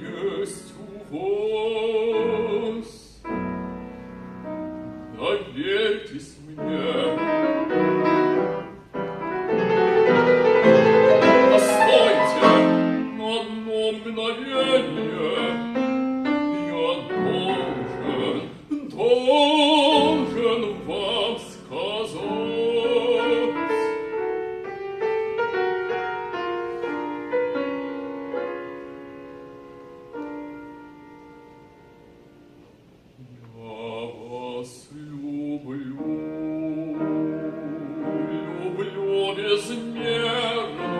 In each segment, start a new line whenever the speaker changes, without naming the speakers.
есть у вас. Доверьтесь мне. Постойте на одно мгновение. Я должен вам сказать. Я вас люблю безмерно,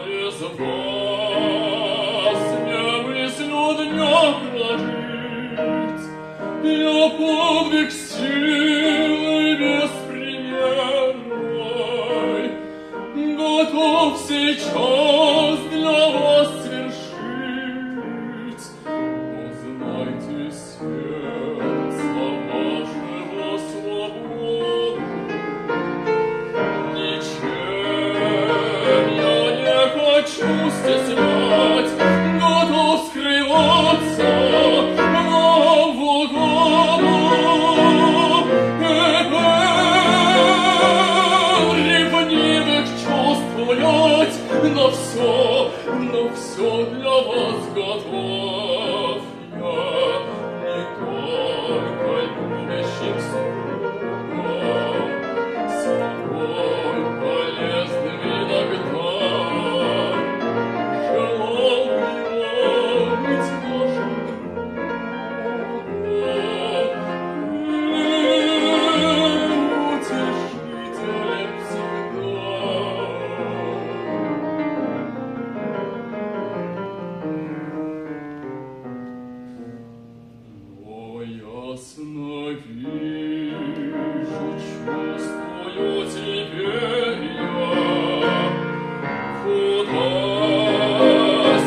без вас не мыслю дня прожить. Я подвиг силы беспримерной готов сейчас для вас свершить. Но знайте, сердце вашего свободу, ничем я не хочу стеснять, готов скрываться вам в угоду. Ревнивых чувств гулять, но все для вас готов я, не только любящим слугам, собой полезным иногда. Желал бы я быть вашим другом, утешителем всегда. Но ясно вижу, чувствую теперь я, куда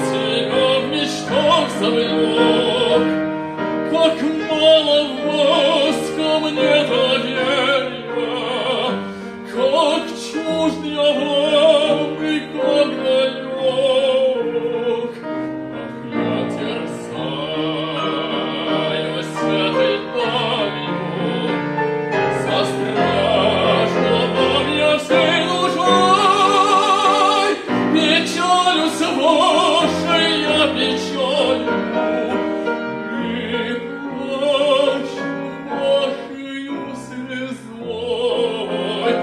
себя в мечтах завлек, как мало в вас ко мне доверия, как чужд я вам и как далек. Ах, я терзаюсь этой далью, застряжу вам я всей душой, печалюсь вашей я печалью, и плачу вашею слезой.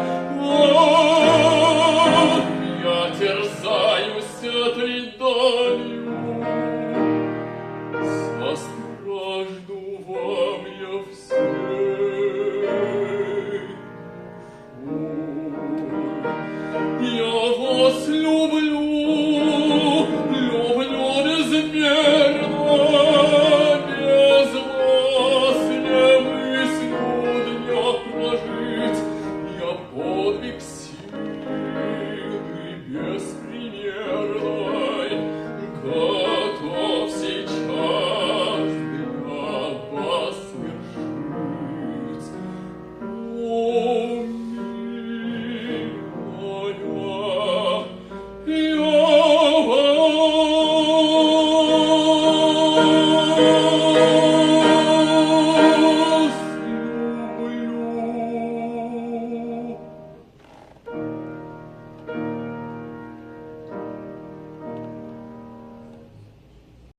Ах, я терзаюсь этой далью, состражду вам я всей душой. Я вас люблю